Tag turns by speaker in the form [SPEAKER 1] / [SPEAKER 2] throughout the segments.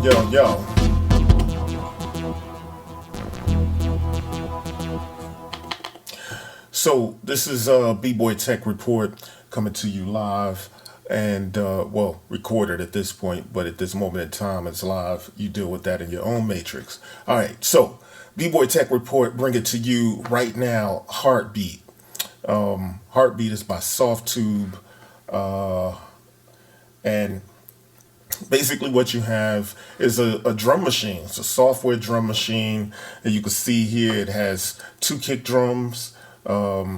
[SPEAKER 1] Yo. So this is B-Boy Tech Report coming to you live and well, recorded at this point, but at this moment in time it's live. You deal with that in your own matrix. All right, so B-Boy Tech Report, bring it to you right now. Heartbeat. Heartbeat is by Softube, and basically what you have is a drum machine. It's a software drum machine, and you can see here it has two kick drums, a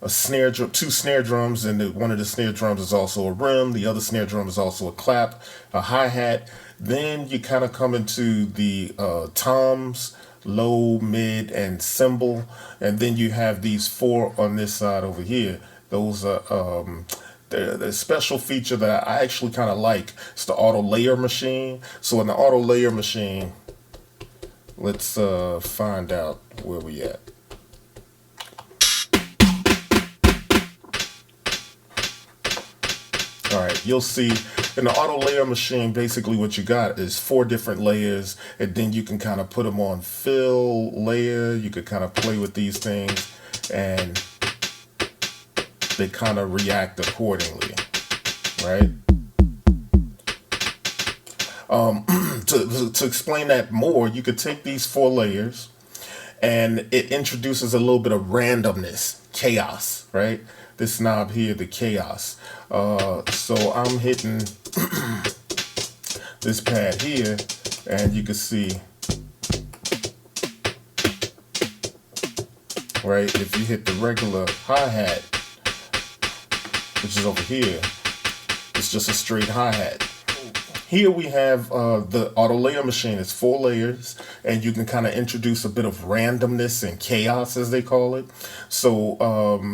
[SPEAKER 1] snare drum, two snare drums, and one of the snare drums is also a rim. The other snare drum is also a clap, a hi-hat. Then you kind of come into the toms, low, mid, and cymbal, and then you have these four on this side over here. Those are the special feature that I actually kind of like. It's the auto layer machine. So in the auto layer machine, let's find out where we at. All right, you'll see in the auto layer machine, basically what you got is four different layers, and then you can kind of put them on fill layer. You could kind of play with these things, and they kind of react accordingly, right? To explain that more, you could take these four layers, and it introduces a little bit of randomness, chaos, right? This knob here, the chaos. So I'm hitting this pad here, and you can see, right, if you hit the regular hi-hat, which is over here, it's just a straight hi-hat. Here we have the auto layer machine. It's four layers, and you can kind of introduce a bit of randomness and chaos, as they call it. So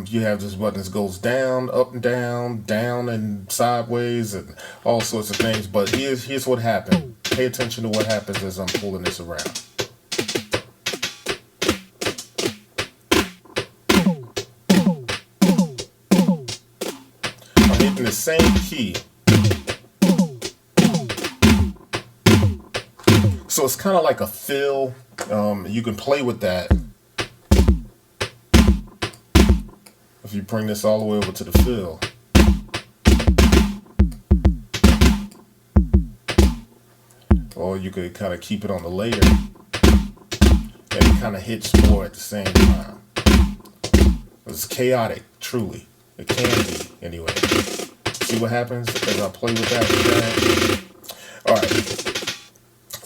[SPEAKER 1] you have this button that goes down, up and down and sideways, and all sorts of things. But here's what happened. Pay attention to what happens as I'm pulling this around. I'm hitting the same key. So it's kind of like a fill. You can play with that. If you bring this all the way over to the fill. Or you could kind of keep it on the layer. And it kind of hits more at the same time. It's chaotic, truly. It can be, anyway. See what happens as I play with that? All right.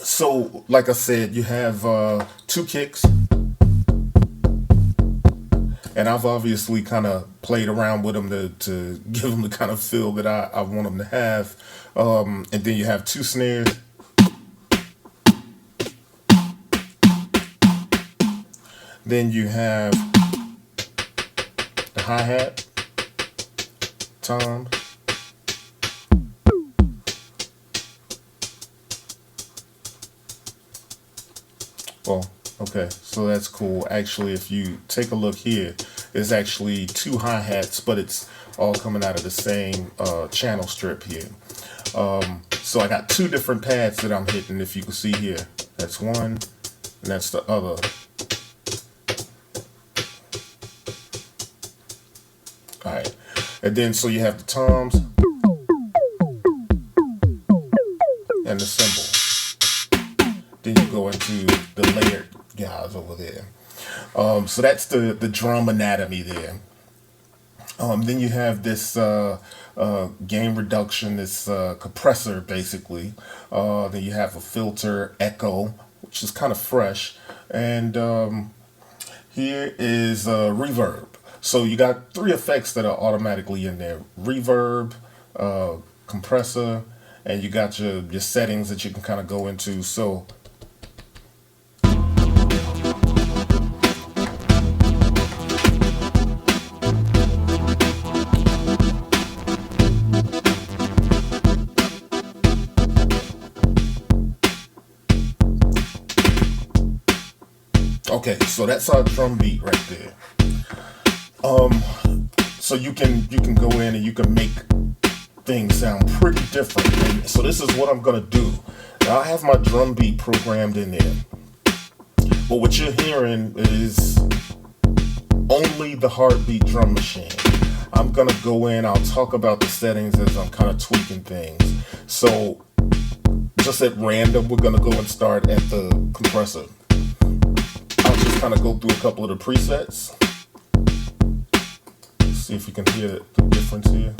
[SPEAKER 1] So, like I said, you have two kicks, and I've obviously kind of played around with them to give them the kind of feel that I want them to have. And then you have two snares. Then you have the hi-hat, tom. Well, okay, so that's cool. Actually, if you take a look here, there's actually two hi-hats, but it's all coming out of the same channel strip here. So I got two different pads that I'm hitting, if you can see here. That's one, and that's the other. All right, and then so you have the toms and the cymbal. Then you go into the layered guys over there. So that's the drum anatomy there. Then you have this gain reduction, this compressor basically. Then you have a filter echo, which is kind of fresh. And here is reverb. So you got three effects that are automatically in there. Reverb, compressor, and you got your settings that you can kind of go into. So okay, so that's our drum beat right there. So you can go in and you can make things sound pretty different. And so this is what I'm gonna do. Now I have my drum beat programmed in there, but what you're hearing is only the heartbeat drum machine. I'm gonna go in, I'll talk about the settings as I'm kind of tweaking things. So just at random, we're gonna go and start at the compressor. I'll just kind of go through a couple of the presets. See if you can hear the difference here.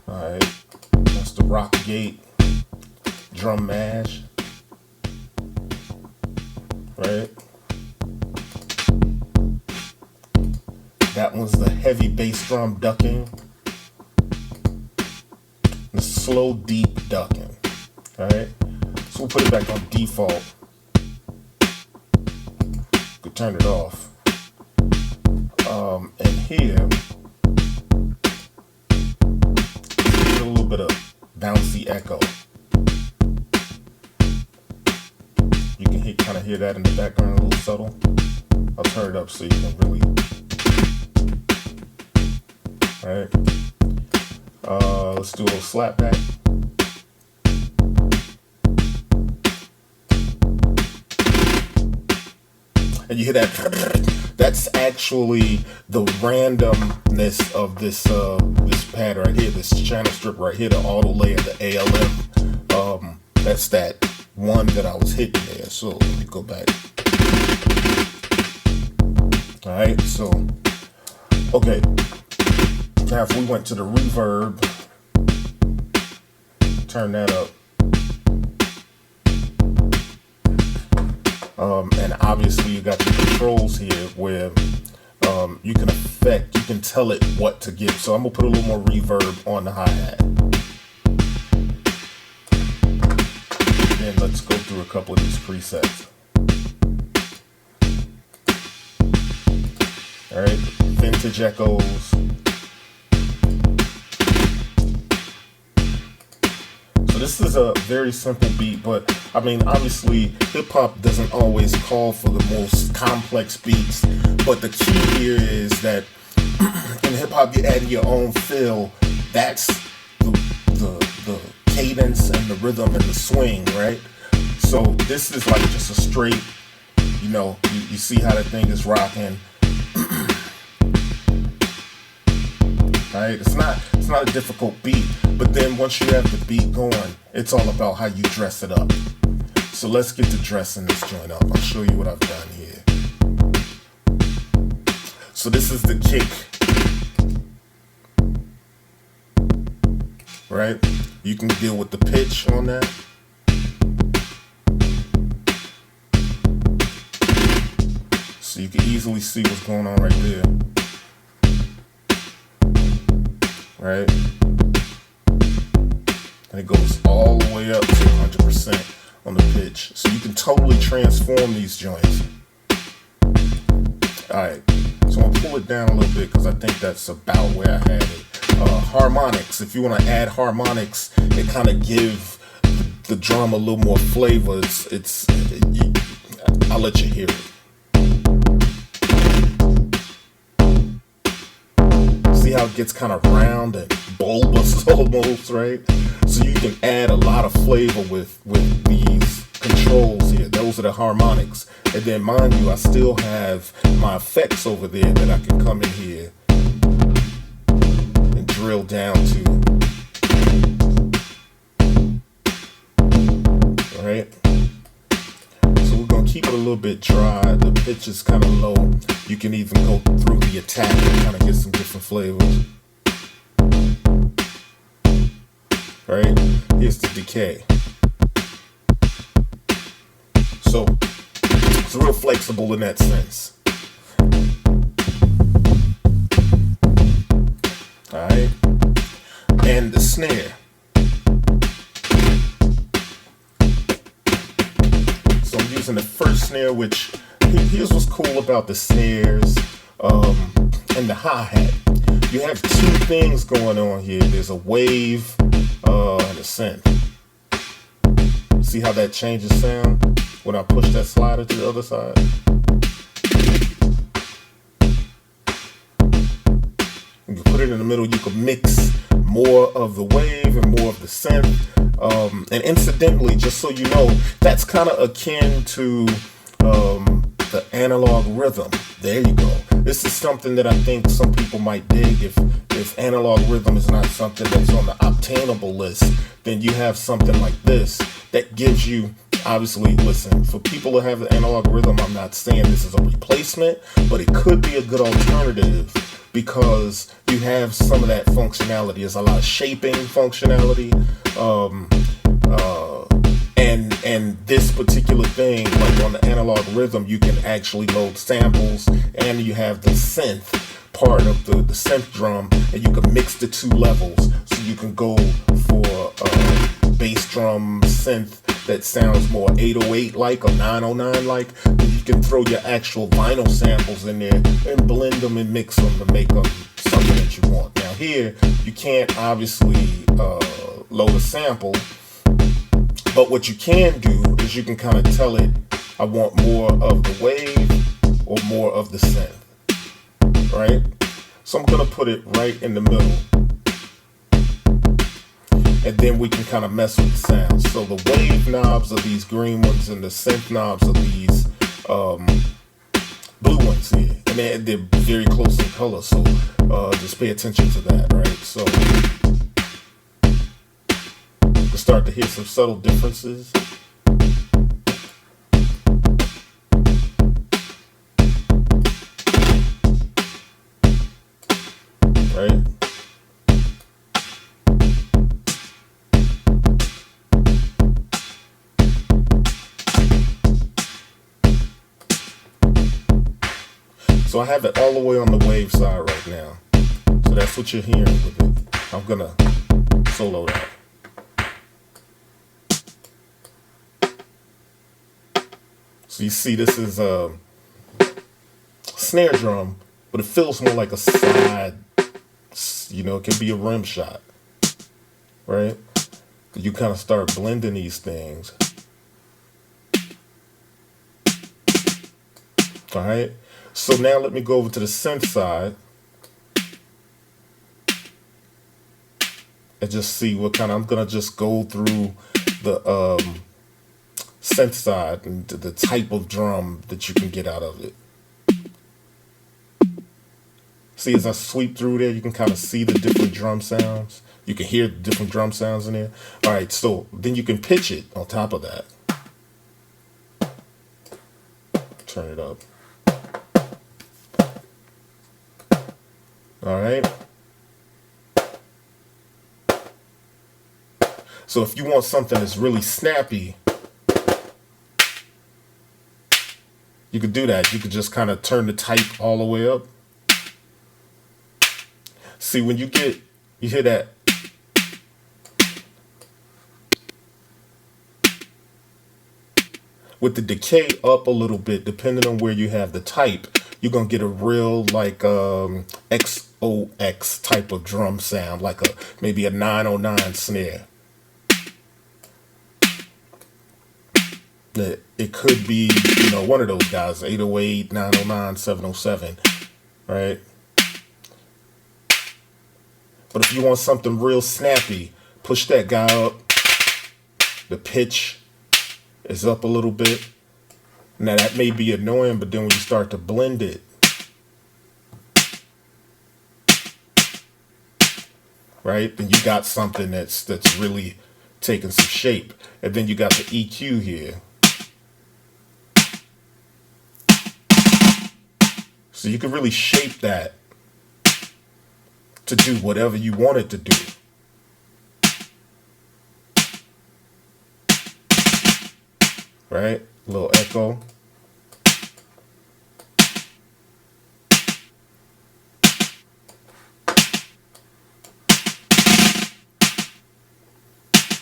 [SPEAKER 1] Alright, that's the rock gate drum mash. Right? That one's the heavy bass drum ducking. The slow deep ducking. Alright? So we'll put it back on default. Could turn it off. And here, a little bit of bouncy echo. You can kind of hear that in the background, a little subtle. I'll turn it up so you can really. Alright. Let's do a little slap back. And you hear that? That's actually the randomness of this pad right here, this channel strip right here, the auto layer, the ALM. That's that one that I was hitting there. So let me go back. Alright, so okay. Now if we went to the reverb, turn that up. And obviously you got the controls here where you can tell it what to give. So I'm gonna put a little more reverb on the hi-hat. Then let's go through a couple of these presets. Alright, vintage echoes. This is a very simple beat, but I mean, obviously, hip-hop doesn't always call for the most complex beats, but the key here is that in hip-hop, you add your own feel. That's the cadence and the rhythm and the swing, right? So this is like just a straight, you see how the thing is rocking. Right? It's not a difficult beat, but then once you have the beat going, it's all about how you dress it up. So let's get to dressing this joint up. I'll show you what I've done here. So this is the kick. Right? You can deal with the pitch on that. So you can easily see what's going on right there. Right? And it goes all the way up to 100% on the pitch. So you can totally transform these joints. Alright, so I'll pull it down a little bit because I think that's about where I had it. Harmonics, if you want to add harmonics and kind of give the drum a little more flavor, I'll let you hear it. See how it gets kind of round and bulbous almost, right? So you can add a lot of flavor with these controls here. Those are the harmonics. And then mind you, I still have my effects over there that I can come in here and drill down to. Alright? So we're going to keep it a little bit dry. The pitch is kind of low. You can even go through the attack and kind of get some different flavors. Right? Here's the decay. So it's real flexible in that sense. Alright? And the snare. So I'm using the first snare, which here's what's cool about the snares and the hi-hat. You have two things going on here. There's a wave and a synth. See how that changes sound when I push that slider to the other side? You can put it in the middle. You can mix more of the wave and more of the synth. And incidentally, just so you know, that's kind of akin to the analog rhythm. There you go. This is something that I think some people might dig. If analog rhythm is not something that's on the obtainable list, then you have something like this that gives you, obviously, listen, for people who have the analog rhythm, I'm not saying this is a replacement, but it could be a good alternative because you have some of that functionality. There's a lot of shaping functionality. And this particular thing, like on the analog rhythm, you can actually load samples, and you have the synth part of the synth drum, and you can mix the two levels. So you can go for bass drum synth that sounds more 808 like or 909 like. Then you can throw your actual vinyl samples in there and blend them and mix them to make them something that you want. Now here, you can't obviously load a sample. But what you can do is you can kind of tell it, I want more of the wave or more of the synth, right? So I'm going to put it right in the middle. And then we can kind of mess with the sounds. So the wave knobs are these green ones and the synth knobs are these blue ones here. And they're very close in color, so just pay attention to that, right? So you can start to hear some subtle differences. Right? So I have it all the way on the wave side right now. So that's what you're hearing with it. I'm gonna solo that. So you see this is a snare drum, but it feels more like a side, you know, it can be a rim shot, right? You kind of start blending these things. All right. So now let me go over to the synth side and just see what kind of, I'm going to just go through the synth side and the type of drum that you can get out of it. See, as I sweep through there, you can kind of see the different drum sounds. You can hear the different drum sounds in there. All right, so then you can pitch it on top of that. Turn it up. All right. So if you want something that's really snappy, you could do that. You could just kind of turn the type all the way up. See, when you hear that. With the decay up a little bit, depending on where you have the type, you're going to get a real like XOX type of drum sound, like maybe a 909 snare. It could be, you know, one of those guys, 808, 909, 707, right? But if you want something real snappy, push that guy up. The pitch is up a little bit. Now that may be annoying, but then when you start to blend it, right, then you got something that's really taking some shape. And then you got the EQ here. So you can really shape that to do whatever you want it to do. Right? A little echo.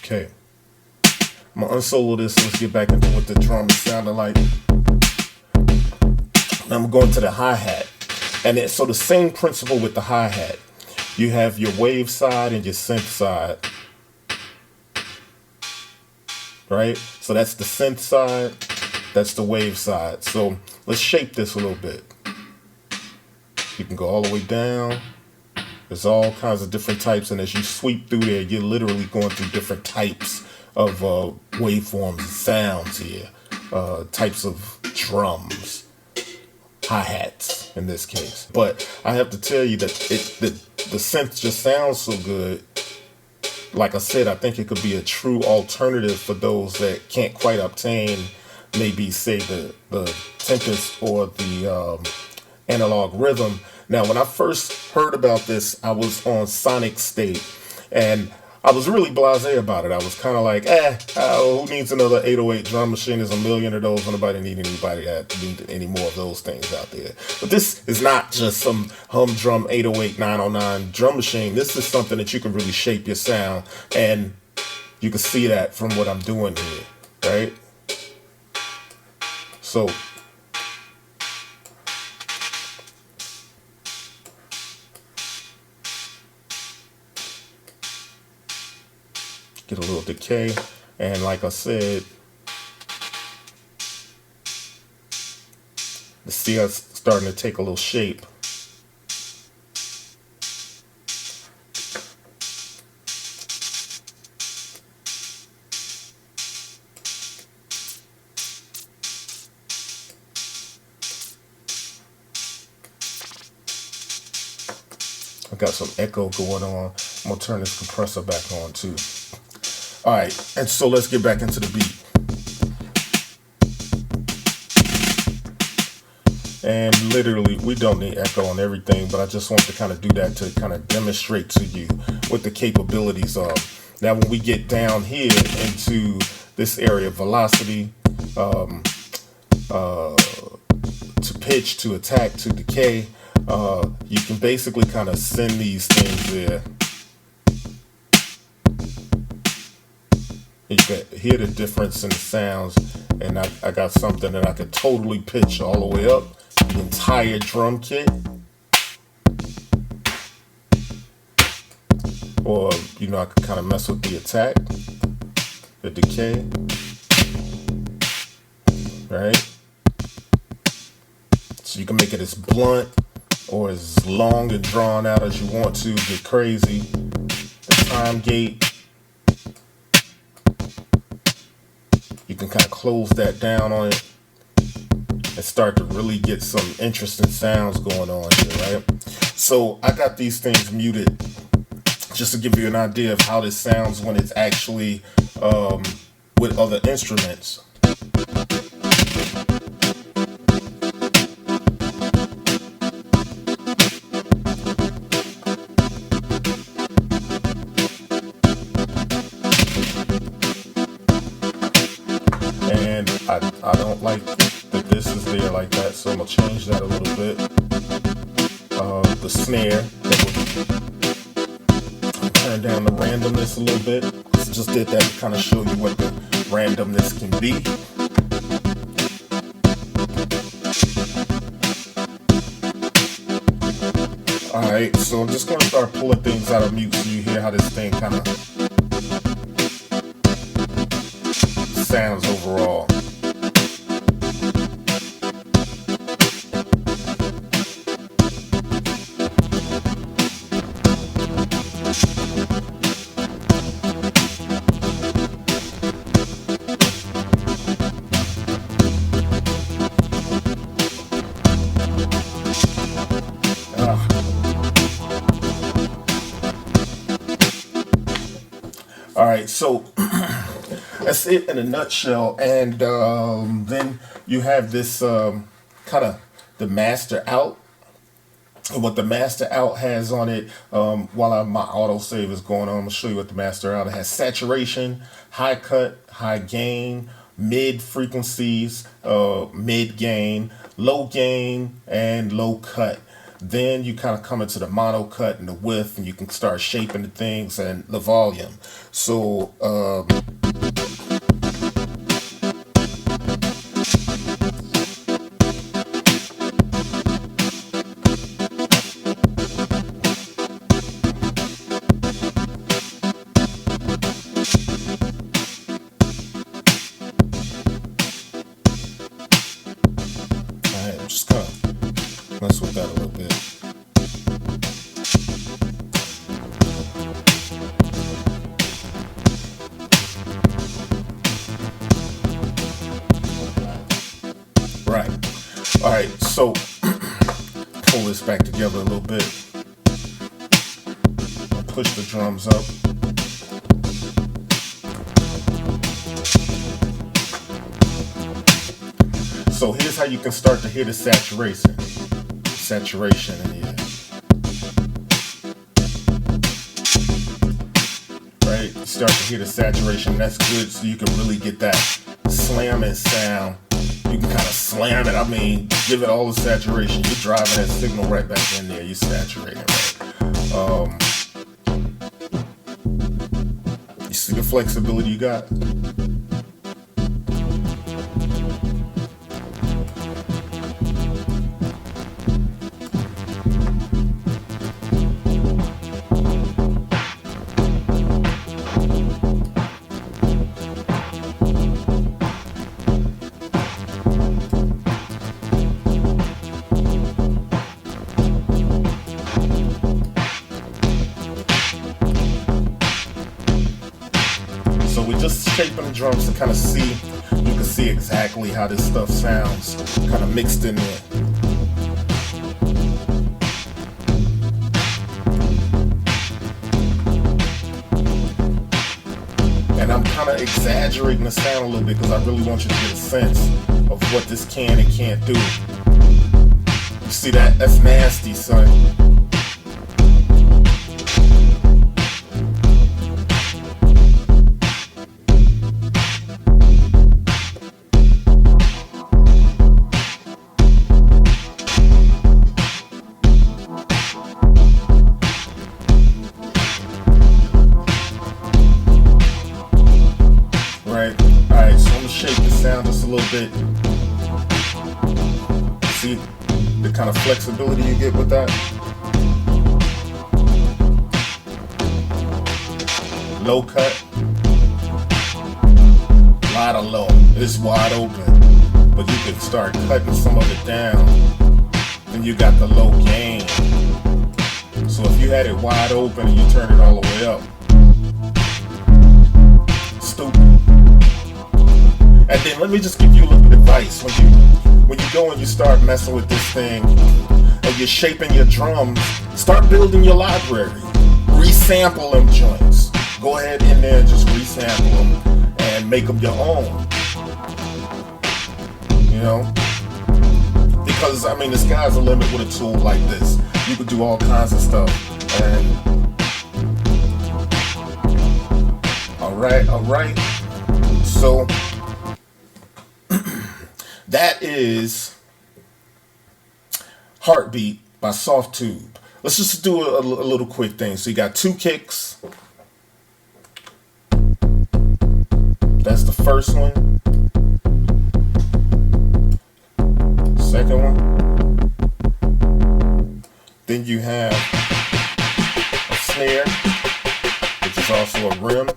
[SPEAKER 1] Okay. I'm going to unsolo this. Let's get back into what the drum is sounding like. Now I'm going to the hi-hat. And so the same principle with the hi-hat. You have your wave side and your synth side. Right? So that's the synth side. That's the wave side. So let's shape this a little bit. You can go all the way down. There's all kinds of different types, and as you sweep through there, you're literally going through different types of waveforms and sounds here, types of drums, hi-hats in this case. But I have to tell you that the synth just sounds so good. Like I said, I think it could be a true alternative for those that can't quite obtain maybe say the Tempest or the analog rhythm. Now, when I first heard about this, I was on Sonic State, and I was really blasé about it. I was kind of like, who needs another 808 drum machine? There's a million of those. Nobody need any more of those things out there. But this is not just some humdrum 808 909 drum machine. This is something that you can really shape your sound, and you can see that from what I'm doing here, right? So get a little decay, and like I said, the CI's starting to take a little shape. I got some echo going on. I'm gonna turn this compressor back on too. All right, and so let's get back into the beat. And literally, we don't need echo on everything, but I just want to kind of do that to kind of demonstrate to you what the capabilities are. Now, when we get down here into this area, velocity, to pitch, to attack, to decay, you can basically kind of send these things there. You can hear the difference in the sounds, and I got something that I could totally pitch all the way up, the entire drum kit. Or, I could kind of mess with the attack, the decay, right? So you can make it as blunt or as long and drawn out as you want to, get crazy. The time gate, you can kind of close that down on it and start to really get some interesting sounds going on here, right? So I got these things muted just to give you an idea of how this sounds when it's actually with other instruments. And I don't like that this is there like that, so I'm going to change that a little bit. The snare, turn down the randomness a little bit. Just did that to kind of show you what the randomness can be. Alright, so I'm just going to start pulling things out of mute so you hear how this thing kind of sounds overall. Alright, so that's it in a nutshell, and then you have this kind of the master out. And what the master out has on it, while my autosave is going on, I'm going to show you what the master out. It has saturation, high cut, high gain, mid frequencies, mid gain, low gain, and low cut. Then you kind of come into the mono cut and the width, and you can start shaping the things and the volume. So I'm just kind of mess with that a little bit. So pull this back together a little bit. Push the drums up. So here's how you can start to hear the saturation in here. Right? You start to hear the saturation. That's good, so you can really get that slamming sound. You can kind of slam it. I mean, give it all the saturation. You're driving that signal right back in there. You're saturating, right? You see the flexibility you got? So we're just shaping the drums to kind of see, you can see exactly how this stuff sounds, kind of mixed in there. And I'm kind of exaggerating the sound a little bit because I really want you to get a sense of what this can and can't do. You see that? That's nasty, son. Alright, so I'm gonna shape the sound just a little bit. See the kind of flexibility you get with that? Low cut. A lot of low. It's wide open. But you can start cutting some of it down. Then you got the low gain. So if you had it wide open and you turn it all the way up, stupid. And then let me just give you a little bit of advice. When you go and you start messing with this thing and you're shaping your drums, start building your library. Resample them joints. Go ahead in there and just resample them and make them your own. You know? Because, I mean, the sky's the limit with a tool like this. You could do all kinds of stuff. And alright. So that is Heartbeat by Softube. Let's just do a little quick thing. So you got 2 kicks. That's the first one. Second one. Then you have a snare, which is also a rim.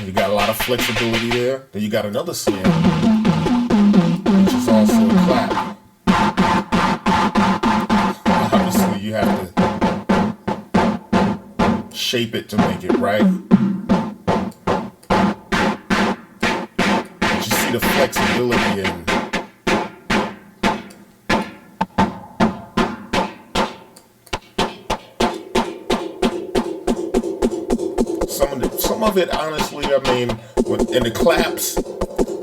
[SPEAKER 1] You got a lot of flexibility there. Then you got another snare, which is also a clap. Obviously, you have to shape it to make it right. But you see the flexibility in. Some of it, honestly, I mean, in the claps,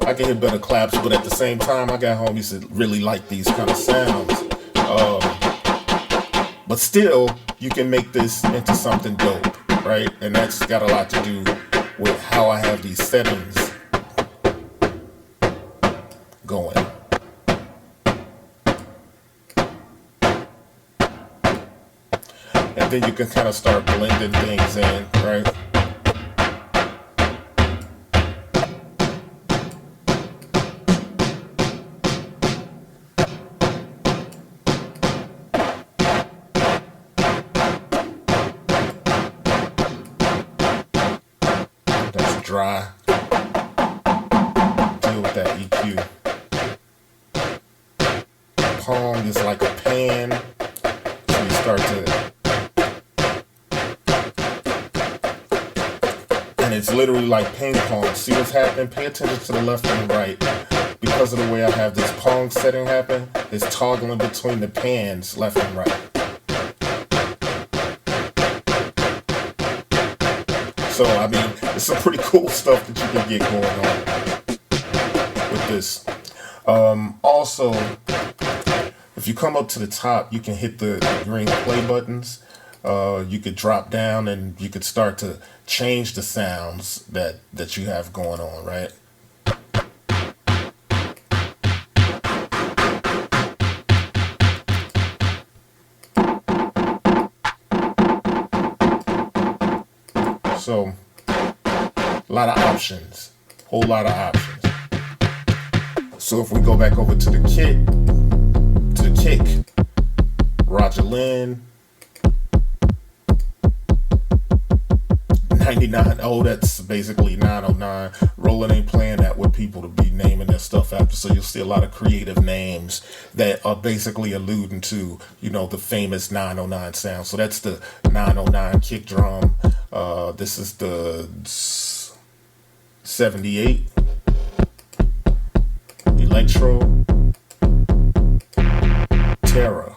[SPEAKER 1] I can hear better claps, but at the same time, I got homies that really like these kind of sounds. But still, you can make this into something dope, right? And that's got a lot to do with how I have these settings going. And then you can kind of start blending things in, right? Dry. Deal with that EQ. Pong is like a pan. So you start to, and it's literally like ping pong. See what's happening? Pay attention to the left and the right, because of the way I have this Pong setting happen, it's toggling between the pans left and right. So, I mean, it's some pretty cool stuff that you can get going on with this. Also, if you come up to the top, you can hit the green play buttons. You could drop down and you could start to change the sounds that you have going on, right? So, a lot of options, whole lot of options. So if we go back over to the kick, Roger Lynn, 99, oh, that's basically 909. Roland ain't playing that with people to be naming their stuff after, so you'll see a lot of creative names that are basically alluding to, you know, the famous 909 sound. So that's the 909 kick drum. This is the 78 Electro Terra.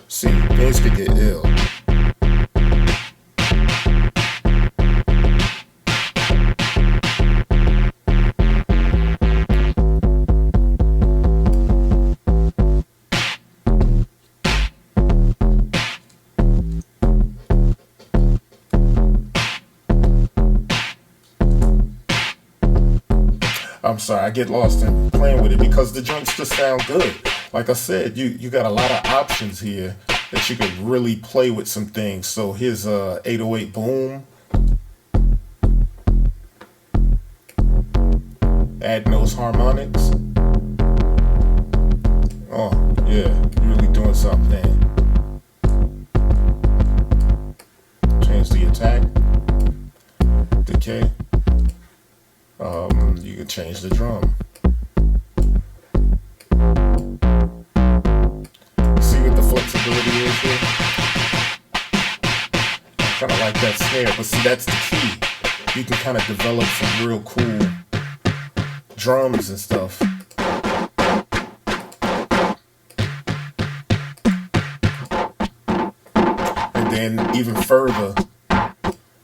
[SPEAKER 1] See, things could get ill. I'm sorry, I get lost in playing with it because the joints just sound good. Like I said, you got a lot of options here that you could really play with some things. So here's a 808 boom. Add those harmonics. Oh, yeah, you're really doing something. Change the attack. Decay. You can change the drum. See what the flexibility is here? I kind of like that snare, but see, that's the key. You can kind of develop some real cool drums and stuff. And then even further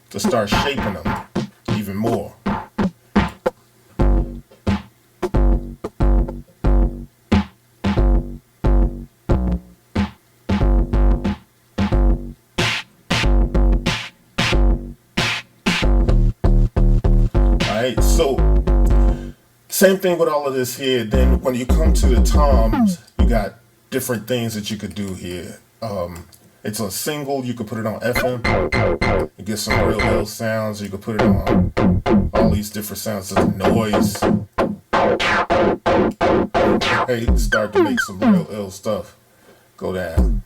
[SPEAKER 1] to start shaping them even more. So, same thing with all of this here. Then when you come to the toms, you got different things that you could do here. It's a single, you could put it on FM. You get some real ill sounds. You could put it on all these different sounds of noise. Hey, start to make some real ill stuff go down.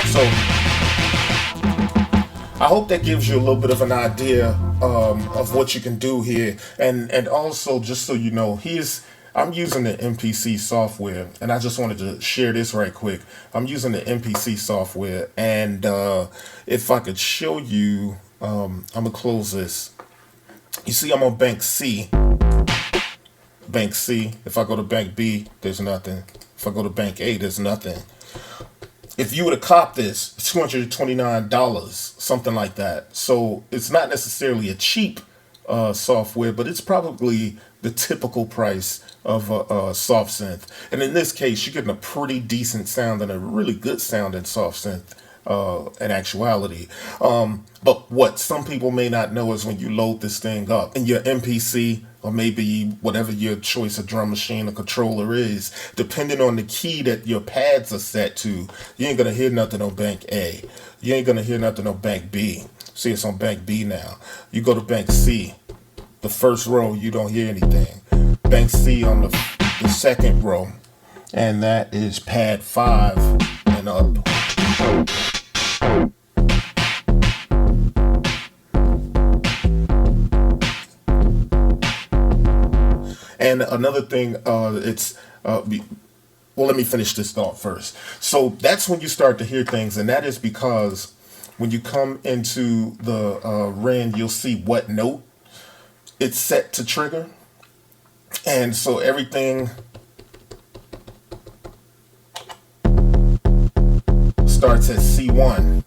[SPEAKER 1] So, I hope that gives you a little bit of an idea of what you can do here. And also, just so you know, I'm using the Mpc software, and I just wanted to share this right quick. I'm using the Mpc software, and if I could show you, I'm going to close this. You see, I'm on bank C. Bank C. If I go to bank B, there's nothing. If I go to bank A, there's nothing. If you would have copped this, $229, something like that. So it's not necessarily a cheap software, but it's probably the typical price of a soft synth. And in this case, you're getting a pretty decent sound and a really good sounding soft synth in actuality. But what some people may not know is when you load this thing up in your MPC, or maybe whatever your choice of drum machine or controller is, depending on the key that your pads are set to, you ain't gonna hear nothing on bank A. You ain't gonna hear nothing on bank B. See, it's on bank B now. You go to bank C, the first row, you don't hear anything. Bank C on the second row, and that is pad 5 and up. And another thing, well, let me finish this thought first. So that's when you start to hear things, and that is because when you come into the REN, you'll see what note it's set to trigger. And so everything starts at C1.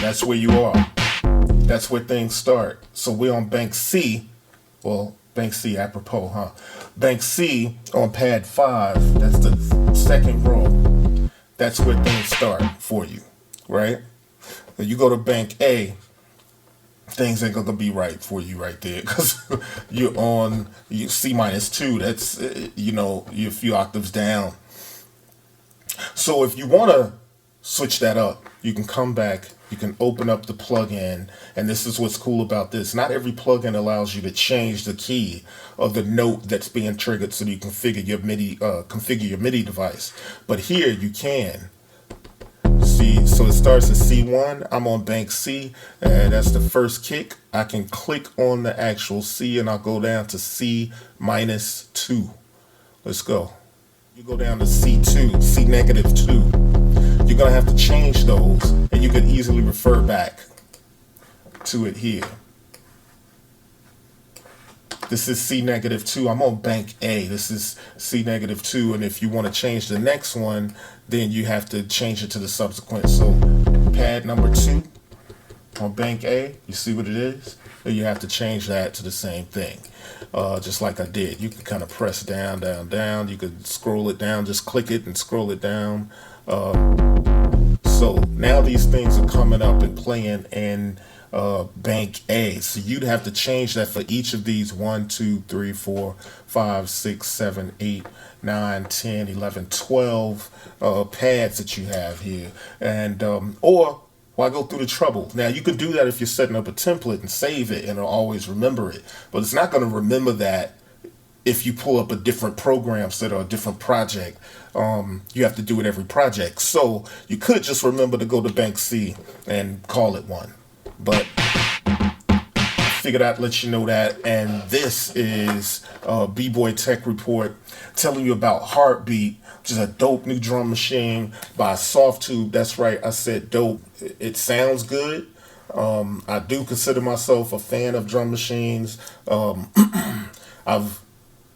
[SPEAKER 1] That's where you are. That's where things start. So we're on bank C. Well, bank C, apropos, huh? Bank C on pad 5. That's the second row. That's where things start for you, right? When you go to bank A, things ain't gonna be right for you right there, because you're on C-2. That's you're a few octaves down. So if you want to switch that up, you can come back, you can open up the plugin, and this is what's cool about this. Not every plugin allows you to change the key of the note that's being triggered so that you can configure your MIDI device. But here you can. See, so it starts at C1. I'm on bank C, and that's the first kick. I can click on the actual C, and I'll go down to C-2. Let's go. You go down to C2, C-2. You're gonna have to change those, and you can easily refer back to it here. This is C-2. I'm on bank A. This is C-2, and if you want to change the next one, then you have to change it to the subsequent. So pad number 2 on bank A, you see what it is? Then you have to change that to the same thing, just like I did. You can kind of press down, down, down. You could scroll it down, just click it and scroll it down. So now these things are coming up and playing in bank A. So you'd have to change that for each of these 1, 2, 3, 4, 5, 6, 7, 8, 9, 10, 11, 12 pads that you have here. And or why go through the trouble? Now you can do that if you're setting up a template and save it, and it'll always remember it. But it's not going to remember that if you pull up a different program set or a different project. You have to do it every project. So you could just remember to go to bank C and call it one. But I figured I'd let you know that. And this is B-Boy Tech Report telling you about Heartbeat, which is a dope new drum machine by Softube. That's right, I said dope. It sounds good. I do consider myself a fan of drum machines. I've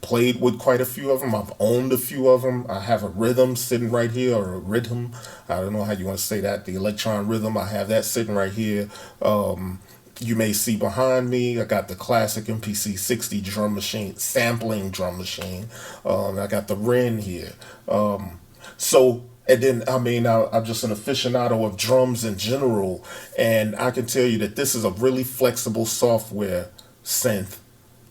[SPEAKER 1] played with quite a few of them. I've owned a few of them. I have a rhythm sitting right here, or a rhythm. I don't know how you want to say that. The Electron Rhythm. I have that sitting right here. You may see behind me, I got the classic Mpc 60 drum machine, sampling drum machine. I got the REN here. And then, I'm just an aficionado of drums in general, and I can tell you that this is a really flexible software synth,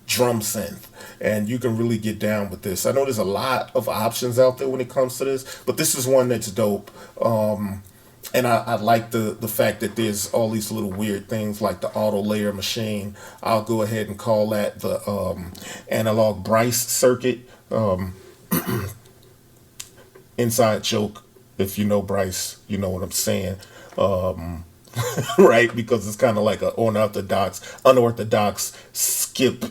[SPEAKER 1] drum synth, and you can really get down with this. I know there's a lot of options out there when it comes to this, but this is one that's dope. And I like the fact that there's all these little weird things like the auto layer machine. I'll go ahead and call that the analog Bryce circuit. Inside joke, if you know Bryce, you know what I'm saying. Right, because it's kind of like an unorthodox skip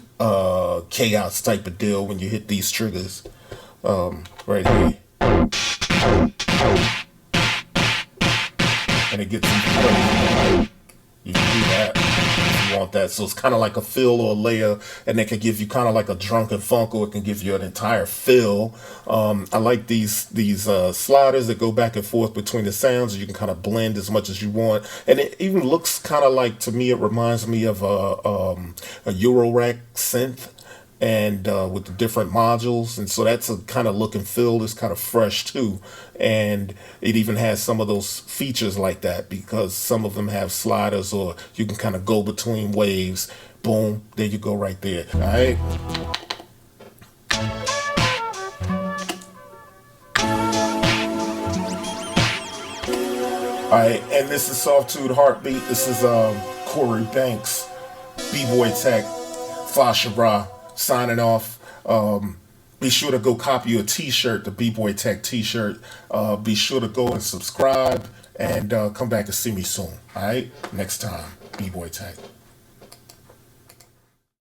[SPEAKER 1] chaos type of deal when you hit these triggers right here, and it gets even crazy. You can do that if you want that. So it's kind of like a fill or a layer, and it can give you kind of like a drunken funk, or it can give you an entire fill. I like these sliders that go back and forth between the sounds. You can kind of blend as much as you want, and it even looks kind of like, to me, it reminds me of a Eurorack synth, and with the different modules, and so that's a kind of look and feel. It's kind of fresh too, and it even has some of those features like that, because some of them have sliders, or you can kind of go between waves. Boom, there you go, right there. All right. All right, and this is Softube Heartbeat. This is Corey Banks, B-Boy Tech, Fasha Ra, signing off. Be sure to go copy a t-shirt, the B-Boy Tech t-shirt. Be sure to go and subscribe, and come back and see me soon. All right, next time, B-Boy Tech.